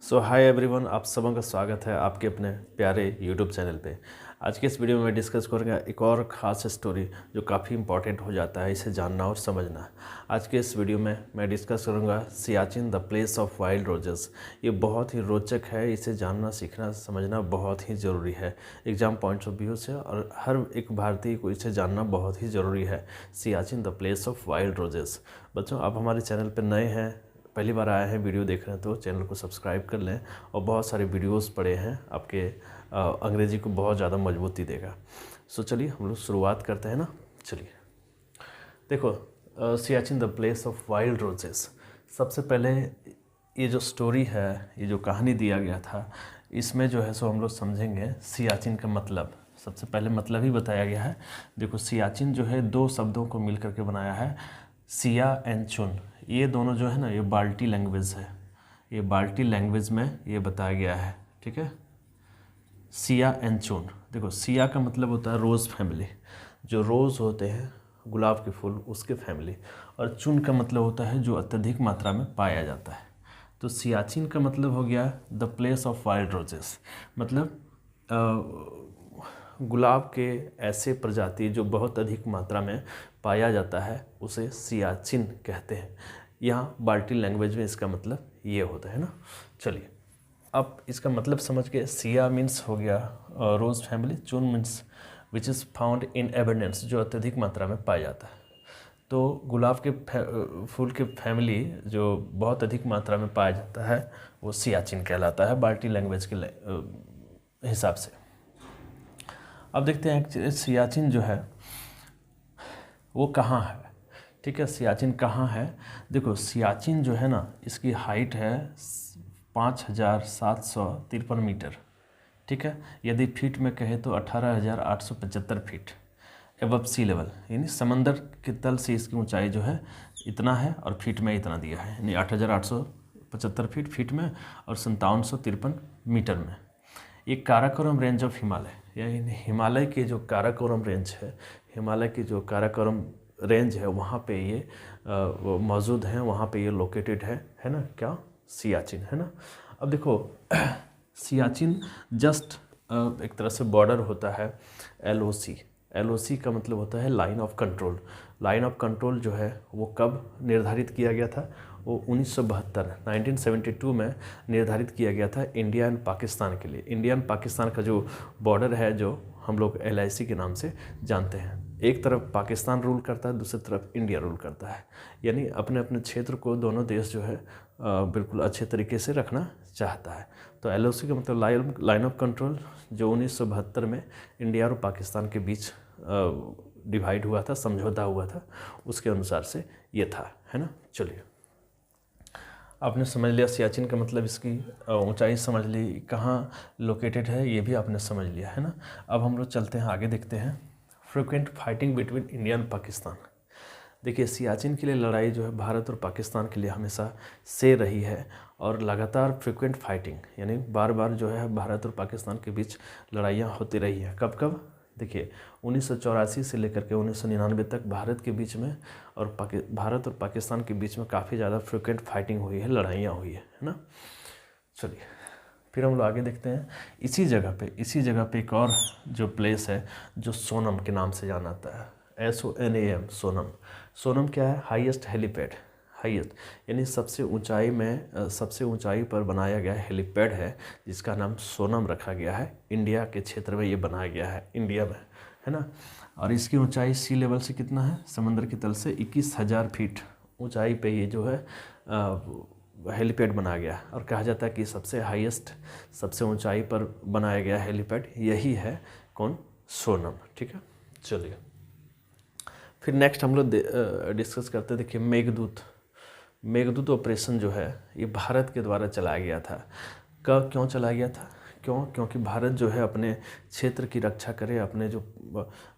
सो hi everyone, आप सबों का स्वागत है आपके अपने प्यारे यूट्यूब चैनल पे। आज के इस वीडियो में मैं डिस्कस करूँगा एक और ख़ास स्टोरी जो काफ़ी इंपॉर्टेंट हो जाता है इसे जानना और समझना। आज के इस वीडियो में मैं डिस्कस करूँगा Siachen the place of wild roses. ये बहुत ही रोचक है, इसे जानना, सीखना, समझना बहुत ही ज़रूरी है एग्ज़ाम पॉइंट्स ऑफ व्यू से, और हर एक भारतीय को इसे जानना बहुत ही ज़रूरी है। Siachen the place of wild roses. बच्चों, आप हमारे चैनल पर नए हैं, पहली बार आए हैं, वीडियो देख रहे हैं तो चैनल को सब्सक्राइब कर लें। और बहुत सारे वीडियोस पड़े हैं आपके अंग्रेजी को बहुत ज़्यादा मजबूती देगा। सो चलिए हम लोग शुरुआत करते हैं ना। चलिए देखो, Siachen the place of wild roses. सबसे पहले ये जो स्टोरी है, ये जो कहानी दिया गया था, इसमें जो है सो हम लोग समझेंगे सियाचिन का मतलब। सबसे पहले मतलब ही बताया गया है। देखो, सियाचिन जो है दो शब्दों को मिल करके बनाया है, सिया एंड चुन। ये दोनों जो है ना, ये बाल्टी लैंग्वेज है। ये बाल्टी लैंग्वेज में ये बताया गया है, ठीक है। सिया एंड चुन। देखो, सिया का मतलब होता है रोज़ फैमिली, जो रोज़ होते हैं गुलाब के फूल, उसके फैमिली। और चुन का मतलब होता है जो अत्यधिक मात्रा में पाया जाता है। तो सियाचिन का मतलब हो गया the place of wild roses, मतलब गुलाब के ऐसे प्रजाति जो बहुत अधिक मात्रा में पाया जाता है, उसे सियाचिन कहते हैं। यहाँ बाल्टी लैंग्वेज में इसका मतलब ये होता है ना। चलिए, अब इसका मतलब समझ के। सिया मीन्स हो गया रोज़ फैमिली, चुन means which is found in abundance, जो अत्यधिक मात्रा में पाया जाता है। तो गुलाब के फूल के फैमिली जो बहुत अधिक मात्रा में पाया जाता है वो सियाचिन कहलाता है बाल्टी लैंग्वेज के हिसाब से। अब देखते हैं सियाचिन जो है वो कहाँ है, ठीक है। सियाचिन कहाँ है? देखो, सियाचिन जो है ना, इसकी हाइट है 5753 मीटर, ठीक है। यदि फीट में कहे तो 18,875 फीट एबव सी लेवल, यानी समंदर के तल से इसकी ऊंचाई जो है इतना है, और फीट में इतना दिया है, यानी 8,875 फीट में और 5753 मीटर में। ये काराकोरम रेंज ऑफ हिमालय, यानी हिमालय के जो काराकोरम रेंज है, हिमालय की जो काराकोरम रेंज है, वहाँ पे ये मौजूद हैं, वहाँ पे ये लोकेटेड है ना, क्या? सियाचिन, है ना। अब देखो, सियाचिन जस्ट एक तरह से बॉर्डर होता है LOC। LOC का मतलब होता है line of control. Line of control जो है वो कब निर्धारित किया गया था? वो 1972 में निर्धारित किया गया था इंडिया एंड पाकिस्तान के लिए। इंडिया एंड पाकिस्तान का जो बॉर्डर है, जो हम लोग LIC के नाम से जानते हैं, एक तरफ पाकिस्तान रूल करता है, दूसरी तरफ इंडिया रूल करता है। यानी अपने अपने क्षेत्र को दोनों देश जो है बिल्कुल अच्छे तरीके से रखना चाहता है। तो LOC का मतलब लाइन ऑफ कंट्रोल, जो 1972 में इंडिया और पाकिस्तान के बीच डिवाइड हुआ था, समझौता हुआ था, उसके अनुसार से ये था, है ना। चलिए, आपने समझ लिया सियाचिन का मतलब, इसकी ऊंचाई समझ ली, कहाँ लोकेटेड है ये भी आपने समझ लिया, है ना। अब हम लोग चलते हैं आगे, देखते हैं frequent fighting between India and Pakistan. देखिए, सियाचिन के लिए लड़ाई जो है भारत और पाकिस्तान के लिए हमेशा से रही है, और लगातार फ्रिक्वेंट फाइटिंग, यानी बार बार जो है भारत और पाकिस्तान के बीच लड़ाइयाँ होती रही हैं। कब कब? देखिए, 1984 से लेकर के 1999 तक भारत के बीच में और भारत और पाकिस्तान के बीच में काफ़ी ज़्यादा फ्रिक्वेंट फाइटिंग हुई है, लड़ाइयाँ हुई है ना। चलिए, फिर हम लोग आगे देखते हैं। इसी जगह पे एक और जो प्लेस है, जो सोनम के नाम से जाना जाता है, SONAM, सोनम। सोनम क्या है? हाईएस्ट हेलीपैड, हाईएस्ट यानी सबसे ऊंचाई पर बनाया गया हेलीपैड है, जिसका नाम सोनम रखा गया है। इंडिया के क्षेत्र में ये बनाया गया है, इंडिया में, है ना। और इसकी ऊंचाई सी लेवल से कितना है? समंदर के तल से 21,000 फीट ऊंचाई पे ये जो है हेलीपैड बनाया गया, और कहा जाता है कि सबसे हाईएस्ट, सबसे ऊंचाई पर बनाया गया हेलीपैड यही है, कौन? सोनम, ठीक है। चलिए, फिर नेक्स्ट हम लोग डिस्कस करते हैं। देखिए, मेघदूत ऑपरेशन जो है, ये भारत के द्वारा चलाया गया था। क्यों चलाया गया था? क्योंकि भारत जो है अपने क्षेत्र की रक्षा करे, अपने जो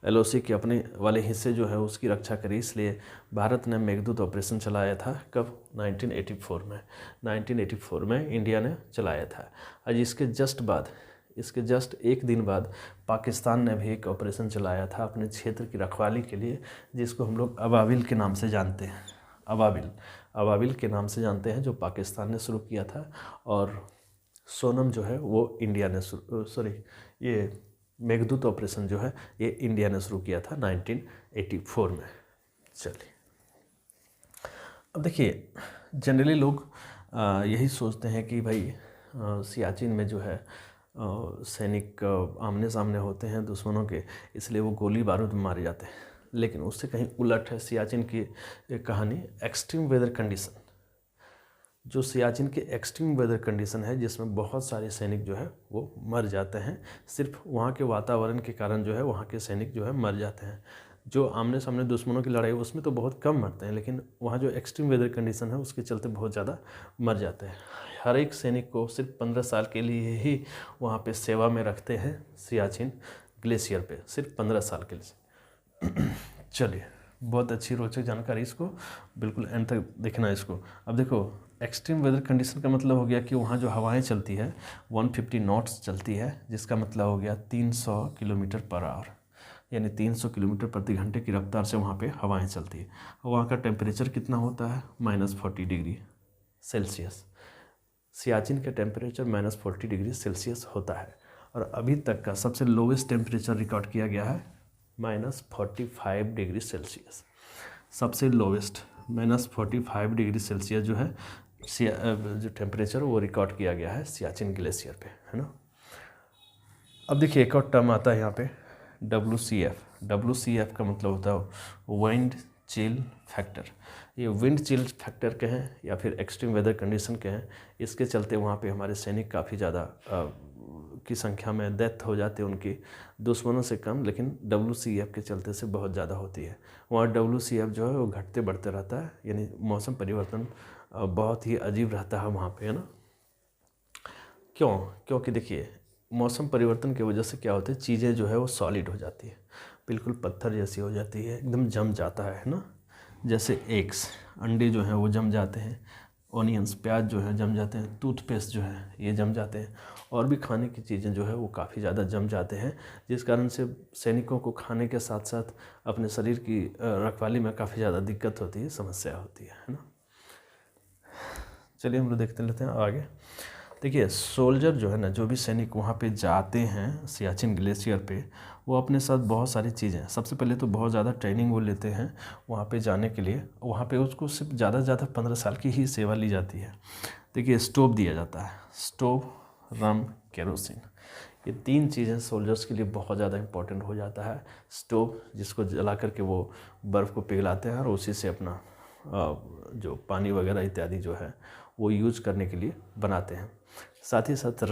LOC के अपने वाले हिस्से जो है उसकी रक्षा करे, इसलिए भारत ने मेघदूत ऑपरेशन चलाया था। कब? 1984 में। 1984 में इंडिया ने चलाया था। आज इसके जस्ट एक दिन बाद पाकिस्तान ने भी एक ऑपरेशन चलाया था अपने क्षेत्र की रखवाली के लिए, जिसको हम लोग अबाबिल के नाम से जानते हैं। अबाबिल के नाम से जानते हैं, जो पाकिस्तान ने शुरू किया था। और सोनम जो है वो इंडिया ने सॉरी ये मेघदूत ऑपरेशन जो है ये इंडिया ने शुरू किया था 1984 में। चलिए अब देखिए, जनरली लोग यही सोचते हैं कि भाई सियाचिन में जो है सैनिक आमने सामने होते हैं दुश्मनों के, इसलिए वो गोली बारूद में मारे जाते हैं, लेकिन उससे कहीं उलट है सियाचिन की एक कहानी। एक्सट्रीम वेदर कंडीशन, जो सियाचिन के एक्सट्रीम वेदर कंडीशन है जिसमें बहुत सारे सैनिक जो है वो मर जाते हैं, सिर्फ वहाँ के वातावरण के कारण जो है वहाँ के सैनिक जो है मर जाते हैं। जो आमने सामने दुश्मनों की लड़ाई उसमें तो बहुत कम मरते हैं, लेकिन वहाँ जो एक्सट्रीम वेदर कंडीशन है उसके चलते बहुत ज़्यादा मर जाते हैं। हर एक सैनिक को सिर्फ 15 साल के लिए ही वहाँ पे सेवा में रखते हैं सियाचिन ग्लेशियर पे, सिर्फ 15 साल के लिए। चलिए, बहुत अच्छी रोचक जानकारी, इसको बिल्कुल एंड तक देखना इसको। अब देखो, एक्सट्रीम वेदर कंडीशन का मतलब हो गया कि वहाँ जो हवाएं चलती है 150 नॉट्स चलती है, जिसका मतलब हो गया 300 किलोमीटर पर आवर, यानी 300 किलोमीटर प्रति घंटे की रफ्तार से वहाँ पे हवाएं चलती है। वहाँ का टेम्परेचर कितना होता है? -40 डिग्री सेल्सियस। सियाचिन का टेम्परेचर -40 डिग्री सेल्सियस होता है, और अभी तक का सबसे लोवेस्ट टेम्परेचर रिकॉर्ड किया गया है -45 डिग्री सेल्सियस। सबसे लोवेस्ट -45 डिग्री सेल्सियस जो है जो टेम्परेचर वो रिकॉर्ड किया गया है सियाचिन ग्लेशियर पे, है ना। अब देखिए, एक और टर्म आता है यहाँ पे WCF। WCF का मतलब होता है विंड चिल फैक्टर। ये विंड चिल फैक्टर कहें या फिर एक्सट्रीम वेदर कंडीशन कहें, इसके चलते वहाँ पे हमारे सैनिक काफ़ी ज़्यादा की संख्या में डेथ हो जाती है उनकी, दुश्मनों से कम, लेकिन WCF के चलते से बहुत ज़्यादा होती है। वहाँ WCF जो है वो घटते बढ़ते रहता है, यानी मौसम परिवर्तन बहुत ही अजीब रहता है वहाँ पे, है ना। क्योंकि देखिए, मौसम परिवर्तन की वजह से क्या होता है, चीज़ें जो है वो सॉलिड हो जाती है, बिल्कुल पत्थर जैसी हो जाती है, एकदम जम जाता है ना। जैसे एग्स, अंडे जो हैं वो जम जाते हैं, ऑनियंस, प्याज जो है जम जाते हैं, टूथपेस्ट जो है ये जम जाते हैं, और भी खाने की चीज़ें जो है वो काफ़ी ज़्यादा जम जाते हैं, जिस कारण से सैनिकों को खाने के साथ साथ अपने शरीर की रखवाली में काफ़ी ज़्यादा दिक्कत होती है, समस्या होती है ना। चलिए हम लोग देखते लेते हैं आगे। देखिए, सोल्जर जो है ना, जो भी सैनिक वहाँ पे जाते हैं सियाचिन ग्लेशियर पे, वो अपने साथ बहुत सारी चीज़ें, सबसे पहले तो बहुत ज़्यादा ट्रेनिंग वो लेते हैं वहाँ पे जाने के लिए। वहाँ पे उसको सिर्फ ज़्यादा से ज़्यादा 15 साल की ही सेवा ली जाती है। देखिए, स्टोव दिया जाता है, स्टोव, रम, केरोसिन, ये 3 चीज़ें सोल्जर्स के लिए बहुत ज़्यादा इंपॉर्टेंट हो जाता है। स्टोव, जिसको जला करके वो बर्फ़ को पिघलाते हैं और उसी से अपना जो पानी वगैरह इत्यादि जो है वो यूज करने के लिए बनाते हैं। साथ ही साथ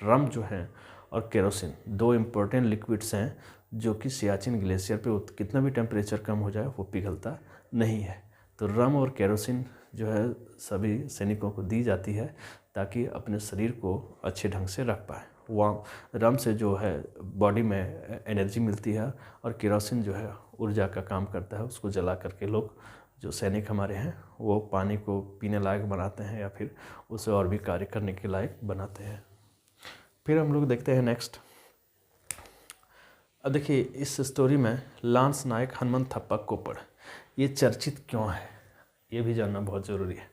रम जो है और केरोसिन, 2 इम्पोर्टेंट लिक्विड्स हैं जो कि सियाचिन ग्लेशियर पे कितना भी टेम्परेचर कम हो जाए वो पिघलता नहीं है। तो रम और केरोसिन जो है सभी सैनिकों को दी जाती है ताकि अपने शरीर को अच्छे ढंग से रख पाए। वहाँ रम से जो है बॉडी में एनर्जी मिलती है, और केरोसिन जो है ऊर्जा का काम करता है, उसको जला करके लोग जो सैनिक हमारे हैं वो पानी को पीने लायक बनाते हैं या फिर उसे और भी कार्य करने के लायक बनाते हैं। फिर हम लोग देखते हैं नेक्स्ट। अब देखिए, इस स्टोरी में लांस नायक हनुमंत थप्पा कोप्पड़ ये चर्चित क्यों है, ये भी जानना बहुत ज़रूरी है।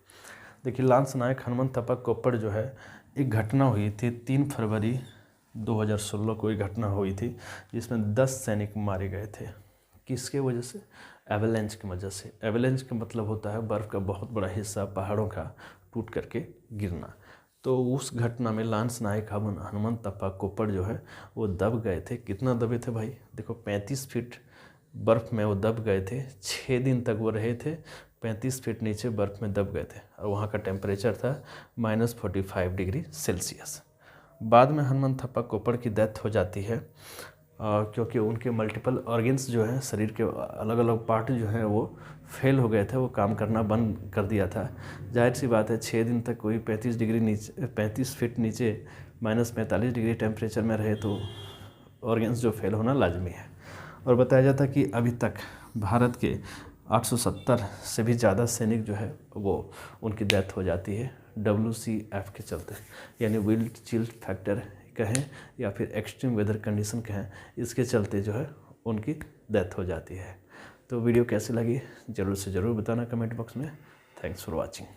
देखिए, लांस नायक हनुमंत थप्पा कोप्पड़ जो है, एक घटना हुई थी 3 फरवरी 2016 को एक घटना हुई थी जिसमें 10 सैनिक मारे गए थे। किसके वजह से? एवलांच की वजह से। एवलांच का मतलब होता है बर्फ़ का बहुत बड़ा हिस्सा पहाड़ों का टूट करके गिरना। तो उस घटना में लांस नायक हनुमंत थप्पा कोप्पड़ जो है वो दब गए थे। कितना दबे थे भाई? देखो, 35 फीट बर्फ़ में वो दब गए थे। 6 दिन तक वो रहे थे, 35 फीट नीचे बर्फ़ में दब गए थे, और वहाँ का टेम्परेचर था -45 डिग्री सेल्सियस। बाद में हनुमंत थप्पा कोप्पड़ की डेथ हो जाती है क्योंकि उनके मल्टीपल ऑर्गन्स जो हैं, शरीर के अलग अलग पार्ट जो हैं वो फेल हो गए थे, वो काम करना बंद कर दिया था। जाहिर सी बात है, 6 दिन तक कोई 35 फीट नीचे -45 डिग्री टेम्परेचर में रहे तो ऑर्गन्स जो फेल होना लाजमी है। और बताया जाता है कि अभी तक भारत के 870 से भी ज़्यादा सैनिक जो है वो उनकी डेथ हो जाती है WCF के चलते, यानी विंड चिल फैक्टर कहें या फिर एक्सट्रीम वेदर कंडीशन कहें, इसके चलते जो है उनकी डेथ हो जाती है। तो वीडियो कैसी लगी ज़रूर से ज़रूर बताना कमेंट बॉक्स में। Thanks for watching.